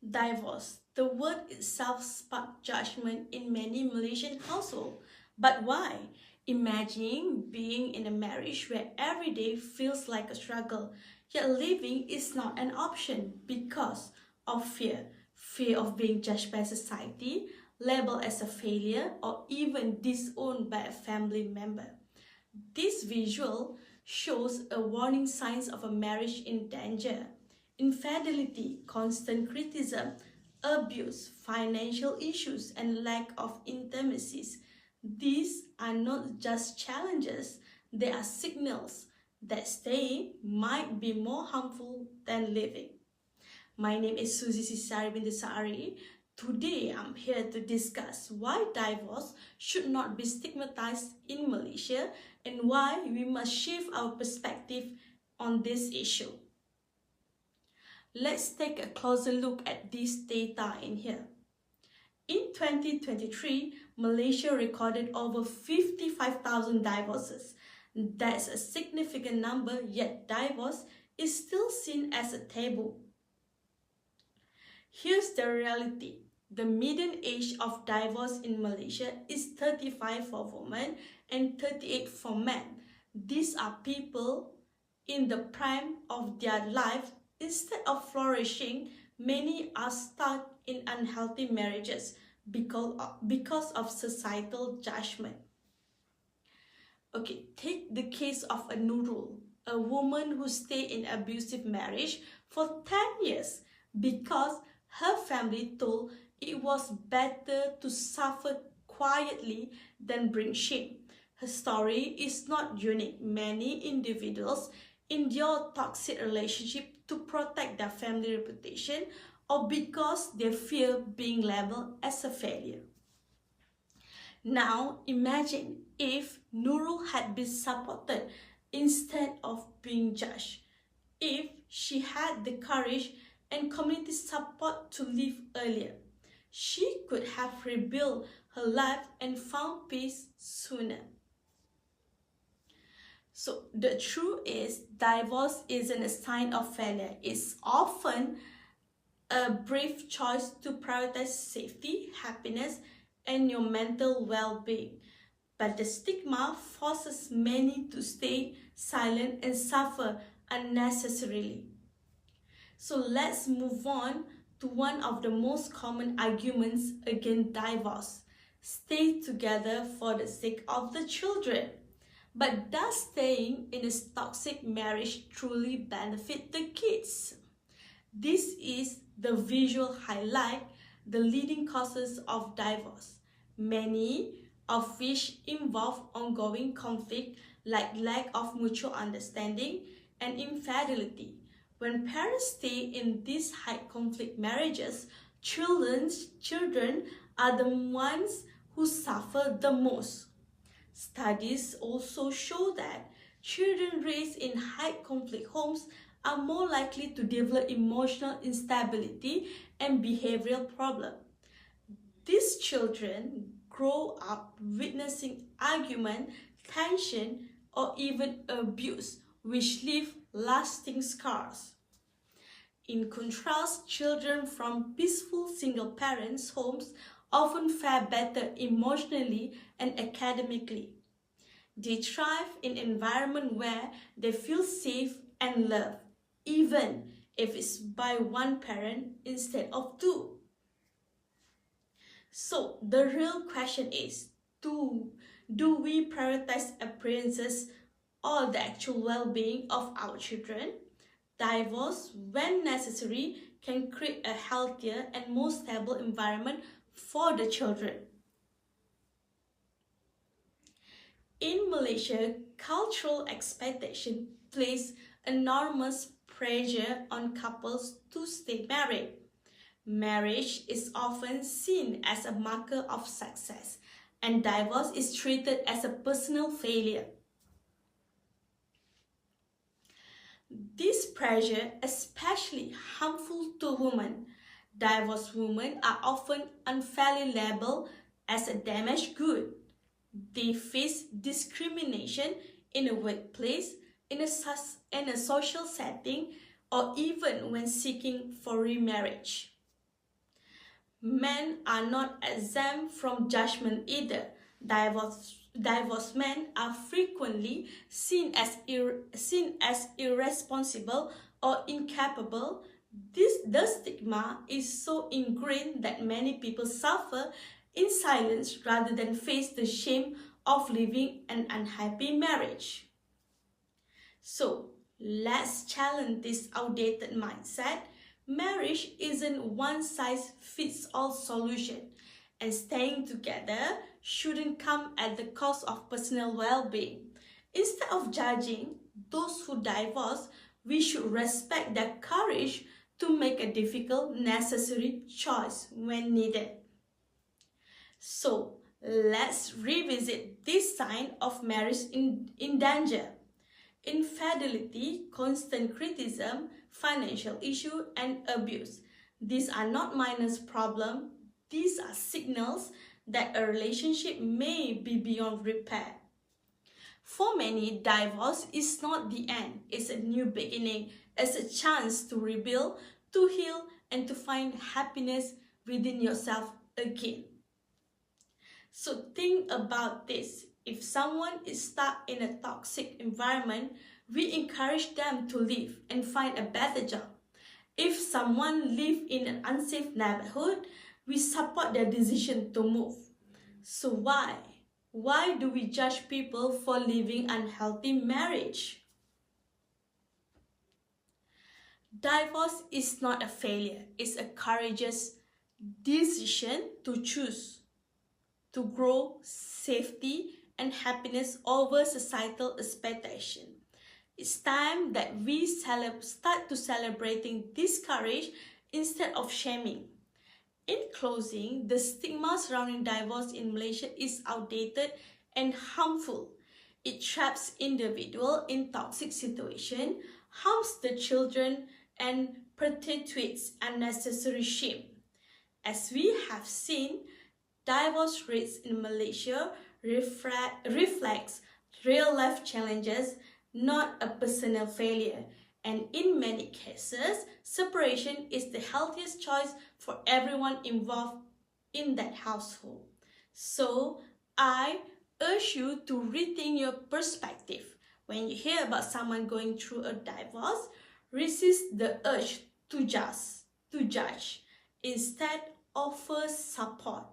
Divorce. The word itself sparked judgment in many Malaysian households. But why? Imagine being in a marriage where every day feels like a struggle, yet living is not an option because of fear. Fear of being judged by society, labeled as a failure, or even disowned by a family member. This visual shows a warning signs of a marriage in danger. Infidelity, constant criticism, abuse, financial issues, and lack of intimacies. These are not just challenges, they are signals that staying might be more harmful than living. My name is Suzy Sisari binti Saari. Today I'm here to discuss why divorce should not be stigmatized in Malaysia and why we must shift our perspective on this issue. Let's take a closer look at this data in here. In 2023, Malaysia recorded over 55,000 divorces. That's a significant number, yet divorce is still seen as a taboo. Here's the reality. The median age of divorce in Malaysia is 35 for women and 38 for men. These are people in the prime of their life. Instead of flourishing, many are stuck in unhealthy marriages because of societal judgment. Okay, take the case of a Nurul, a woman who stayed in abusive marriage for 10 years because her family told it was better to suffer quietly than bring shame. Her story is not unique. Many individuals endure toxic relationships to protect their family reputation or because they fear being labeled as a failure. Now imagine if Nurul had been supported instead of being judged. If she had the courage and community support to leave earlier, she could have rebuilt her life and found peace sooner. So the truth is, divorce isn't a sign of failure. It's often a brave choice to prioritize safety, happiness, and your mental well-being. But the stigma forces many to stay silent and suffer unnecessarily. So let's move on to one of the most common arguments against divorce. Stay together for the sake of the children. But does staying in a toxic marriage truly benefit the kids? This is the visual highlight the leading causes of divorce, many of which involve ongoing conflict like lack of mutual understanding and infidelity. When parents stay in these high conflict marriages, children are the ones who suffer the most. Studies also show that children raised in high conflict homes are more likely to develop emotional instability and behavioral problems. These children grow up witnessing argument, tension, or even abuse, which leave lasting scars. In contrast, children from peaceful single parents' homes often fare better emotionally and academically. They thrive in an environment where they feel safe and loved, even if it's by one parent instead of two. So the real question is, do we prioritize appearances or the actual well-being of our children? Divorce, when necessary, can create a healthier and more stable environment for the children. In Malaysia, cultural expectation place enormous pressure on couples to stay married. Marriage is often seen as a marker of success, and divorce is treated as a personal failure. This pressure is especially harmful to women. Divorced women are often unfairly labeled as a damaged good. They face discrimination in a workplace, in a social setting, or even when seeking for remarriage. Men are not exempt from judgment either. Divorced men are frequently seen as irresponsible or incapable. The stigma is so ingrained that many people suffer in silence rather than face the shame of living an unhappy marriage. So, let's challenge this outdated mindset. Marriage isn't one size fits all solution, and staying together shouldn't come at the cost of personal well-being. Instead of judging those who divorce, we should respect their courage to make a difficult, necessary choice when needed. So, let's revisit this sign of marriage in danger. Infidelity, constant criticism, financial issue, and abuse. These are not minor problems. These are signals that a relationship may be beyond repair. For many, divorce is not the end. It's a new beginning. It's a chance to rebuild, to heal, and to find happiness within yourself again. So think about this. If someone is stuck in a toxic environment, we encourage them to leave and find a better job. If someone lives in an unsafe neighborhood, we support their decision to move. So why? Why do we judge people for living unhealthy marriage? Divorce is not a failure. It's a courageous decision to choose to grow safety and happiness over societal expectation. It's time that we start to celebrating this courage instead of shaming. In closing, the stigma surrounding divorce in Malaysia is outdated and harmful. It traps individuals in toxic situations, harms the children, and perpetuates unnecessary shame. As we have seen, divorce rates in Malaysia reflects real-life challenges, not a personal failure. And in many cases, separation is the healthiest choice for everyone involved in that household. So, I urge you to rethink your perspective. When you hear about someone going through a divorce, resist the urge to judge. Instead, offer support.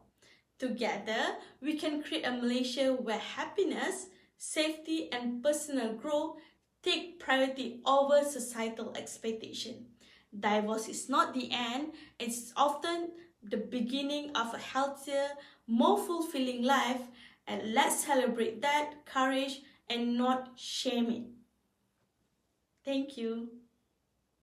Together, we can create a Malaysia where happiness, safety, and personal growth take priority over societal expectation. Divorce is not the end, it's often the beginning of a healthier, more fulfilling life, and let's celebrate that courage and not shame it. Thank you.